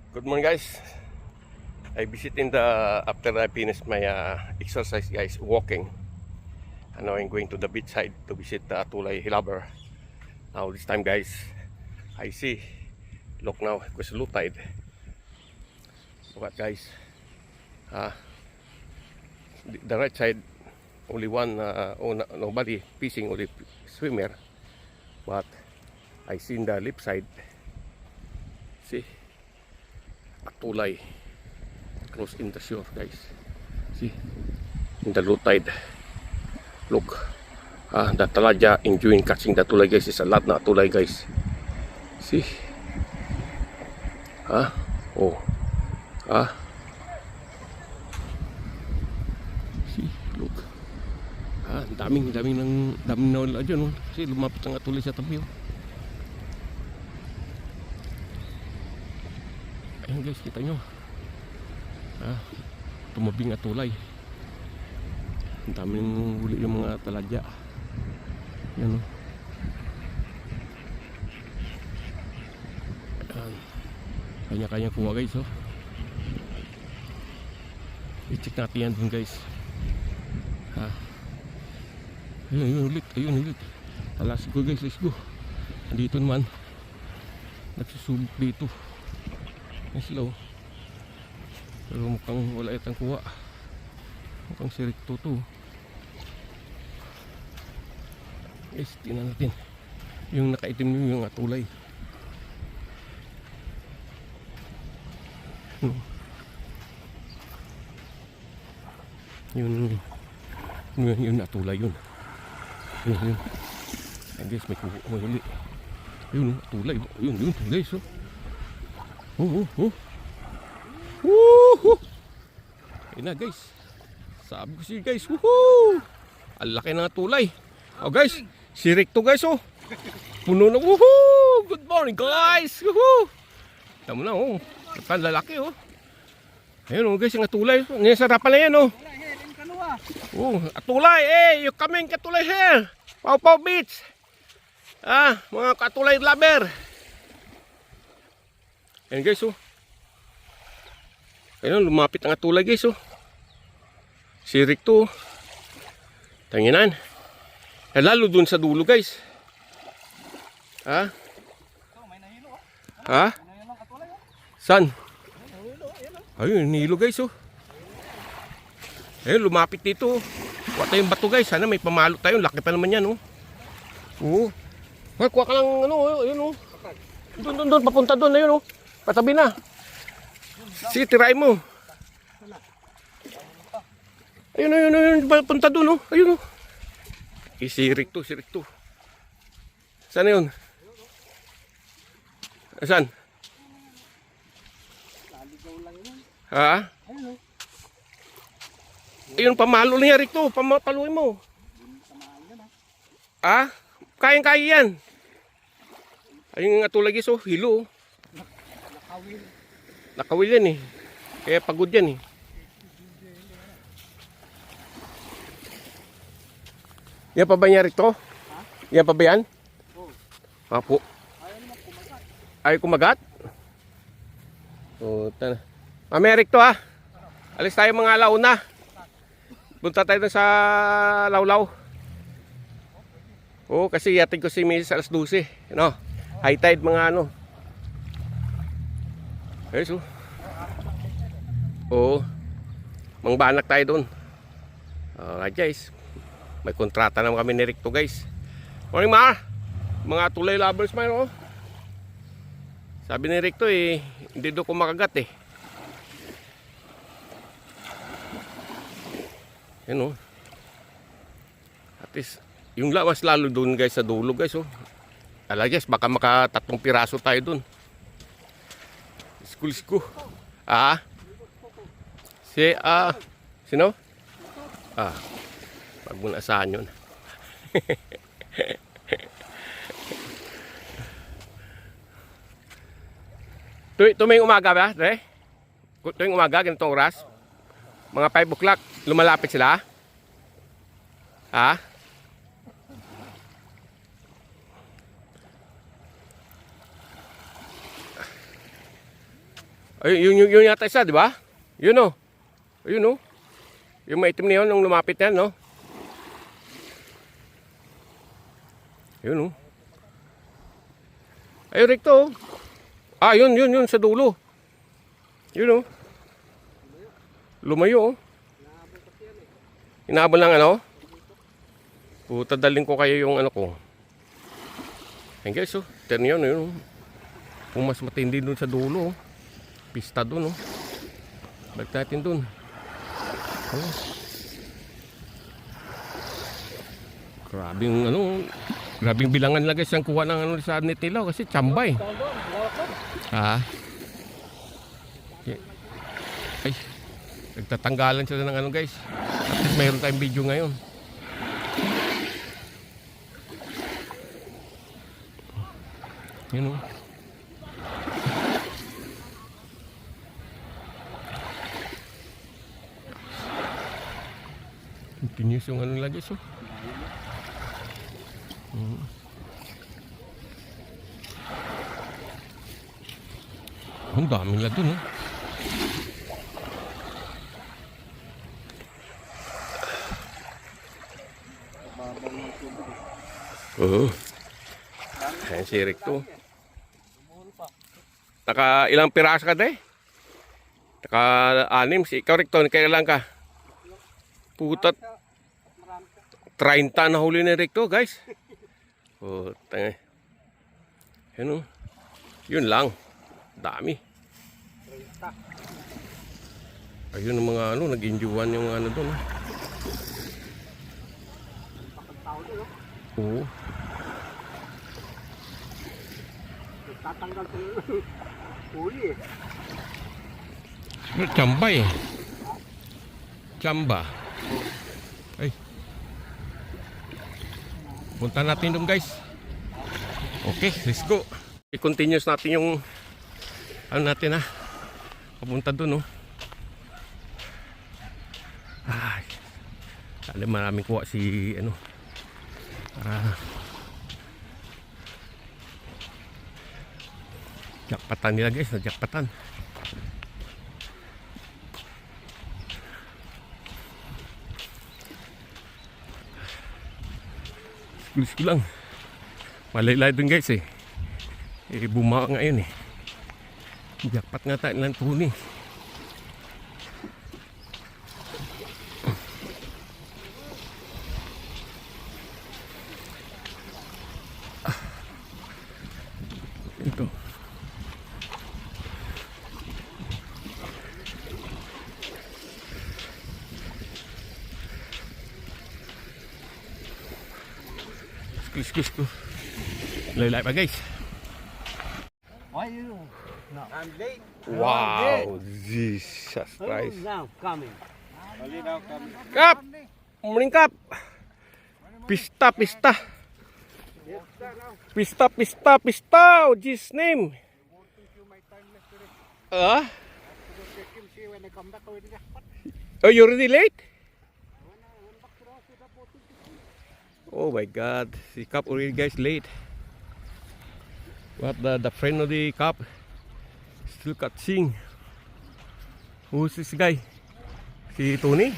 Good morning, guys. I visit in the after I finish my exercise, guys, walking. And now I'm going to the beach side to visit Tulay Hilaber. Now this time, guys, I see. Look now, because low tide. Look at, guys. The right side, only one. Nobody fishing, only swimmer. But I see in the left side. See. Tulay close in the shore, guys. See, in the low tide. Look, the talaga enjoying catching the tulay, guys. Is a lot na tulay, guys. See, see, look, daming nawala dyan, oh. Kasi lumapit ang tulay sa tabi, oh. Ayan, guys, kita nyo, tumabing at tulay. Ang daming huli yung mga taladya. Yan, o. Ayan, kanya-kanya kuha, guys, o. I-check natin yan dun, guys. Ayun ulit. Let's go, guys, let's go. Andito naman, nagsusubok dito. Ang slow. Pero mukhang wala itang kuha. Mukhang sirikto to. Guys, tingnan natin yung nakaitim nyo, yung tulay. Yun natulay yun. Yun. I guess may huli. Yun, tulay. Yun, tulay. So ayun na, guys. Sabi ko siya, guys. Woohoo! Ang laki ng tulay. Oh, guys, sirik to, guys, oh. Puno na. Woohoo! Good morning, guys. Woohoo! Tama na, oh. Ang lalaki, oh. Ayun, oh, guys, yung tulay. Nisarapan na yan, oh. Oh, tulay, you coming katulay here. Pau Beach. Mga katulay lover. Ayan, guys, oh. Ayan, lumapit ang tulay, guys, oh. Sirik to. Tanginan. Lalo dun sa dulo, guys. San? Ayun, nilo, guys, oh. Ayun, lumapit dito. Kuha tayong bato, guys. Sana may pamalo tayo. Laki pa naman yan, oh. Oo. Kuha ka lang, ayun, oh. Doon, papunta doon, ayun, oh. Patabi na. Sige, tirain mo. Ayun, punta doon, oh. Ayun, oh. Sirik to. Saan yun? Saan? Ayun, pamalo niya, Rick, to. Paluin mo. Kayang-kaya yan. Ayun nga tulad, guys, oh. Hilo, oh. Nakawil yan, eh. Kaya pagod yan, eh. Yan pa ba niya rito? Yan pa ba yan? Po. Ayaw kumagat? Amerik to, ha. Alis tayo mga alauna. Punta tayo sa Lawlaw. Kasi yatin ko si Mrs. alas 12. High tide mga ano. Ayos, oh. Mangbanak tayo doon. Alright, guys. May kontrata naman kami ni Rick to, guys. Morning, ma. Mga tulay lovers man, oh. Sabi ni Rick to, hindi doon ko makagat, eh. Yan, oh. At least, yung lawas lalo doon, guys, sa dulo, guys, oh. Guys, baka makatatlong piraso tayo doon. School. Sino? Pag muna saan yun. Tuwing umaga ba, Dre? Tuwing umaga, ganitong oras? Mga 5 o'clock, lumalapit sila? Ay, yun yata isa, di ba? Yun o. Yun o. Yung maitim na yun, nung lumapit yan, no? Yun o. Ay, recto. Ah, yun, sa dulo. Yun o. Lumayo o. Inaabol lang ano? Puta, dalhin ko kayo yung ano ko. Ayun guys, oh. Turn yun, yun. Kung mas matindi dun sa dulo, oh. Pista dun, oh. Balik natin dun. Oh. Grabing ano, grabing bilangan lang guys ang kuha ng ano sa net nila kasi tsambay. Ha? Ay, nagtatanggalan sila ng ano guys. At least mayroon tayong video ngayon. Yun o. Continuous yung ano lagi so. Ang daming lagi no. Oo. Ayan si Recto. Naka ilang piraso ka de? Naka 6. Si ikaw Recto, kailan ka? Putat. 30 na huli ni Recto guys. Puta. Ano? Yun lang. Dami. Ayun ang mga ano, nag-enjoyan yung ano doon. Oo. Tatanggal sa huli eh. Chamba eh. Chamba. Ay. Punta natin doon guys. Okay, let's go. I-continuous natin yung ano natin ha. Papunta doon oh. Ay. Sana maraming kuha si ano. Jackpatan nila guys, na jackpatan. Gulis ko lang. Malaylay dun guys eh. Bumaka ngayon eh. Jackpot nga tayo lang tuni. Ito. Excuse ko. Laylay pa guys. Why you? No. I'm late. Wow, Jesus Christ. Who's now coming? Only now coming. Kap! Morning Kap! Pista, pista. Pista, pista, pista. Oh, Jesus name. Ah? Oh, you're already late? Oh my God, si Kap already guys late. What the friend of the Kap still catching. Who's this guy? Si Tony?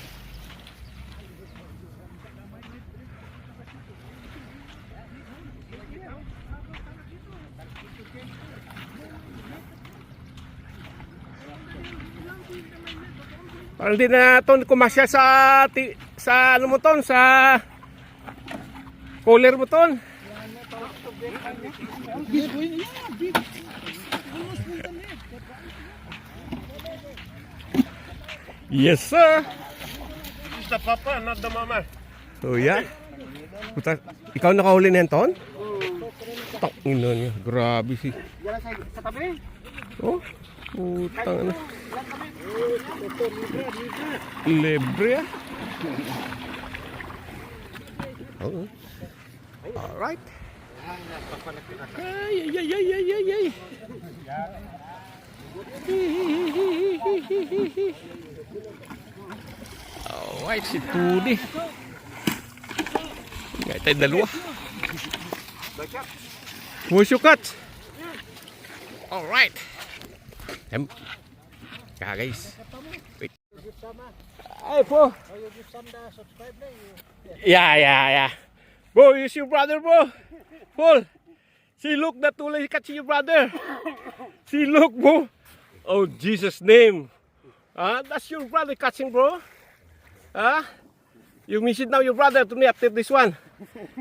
Parang di na ito kumasya sa ano mo ton, sa cooler mo ton. Yes sir. It's the papa, not the mama. Oh yeah. Puta, ikaw nakahuli na yan ton? Tak ina niya, grabe si. Diyan sa tabi. Oh, putang ano. Libre ah. Oh. Alright. Ay, ay, ay, ay, ay, ay. Alright, si Tudi. Ngay tayo dalawa. Who's your cut? Alright. Teka guys. Wait. Ay po. Yeah. Bro, you see your brother, bro? Paul. See, look, that tulay catching your brother. See, look, bro. Oh, Jesus' name. That's your brother catching, bro. You miss it now, your brother, to me after this one.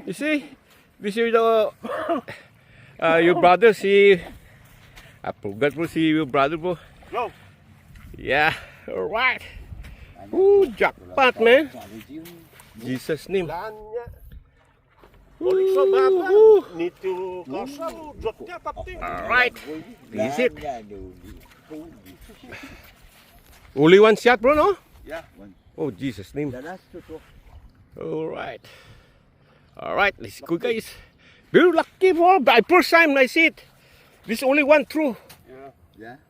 You see? This is the your brother. See, I forgot to see your brother, bro. Go. Yeah, all right. Ooh, jackpot, man. Jesus' name. Laan niya. Ooh, Balik sa baba. ooh. Need to kasal. Drop niya, tapti. All right. This is it. Only one shot, bro, no? Yeah. Oh, Jesus' name. The last two. All right. All right, let's go, guys. Very lucky, bro. By first time I see it. This only one true. Yeah.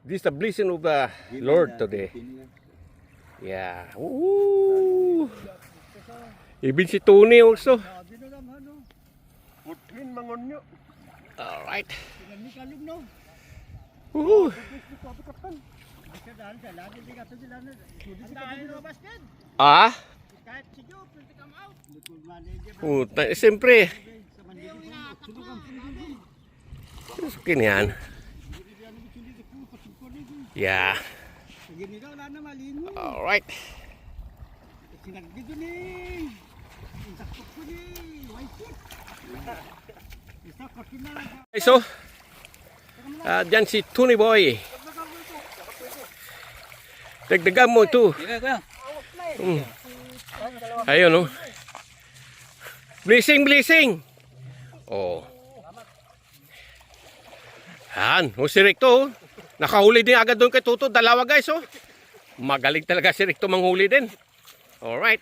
This is the blessing of the Lord today. Yeah. Ooh. Even si Tony also. Putlin mangon nyo. All right. Ooh. Ah? Puta, siyempre. Sukin yan. Yeah. All right. So, dyan si Tony Boy. Dagdagan mo ito. Ayun, no? Blessing. Oh. Yan. O si Recto, nakahuli din agad doon kay Tuto. Dalawa guys, oh. Magaling talaga si Recto manghuli din. Alright.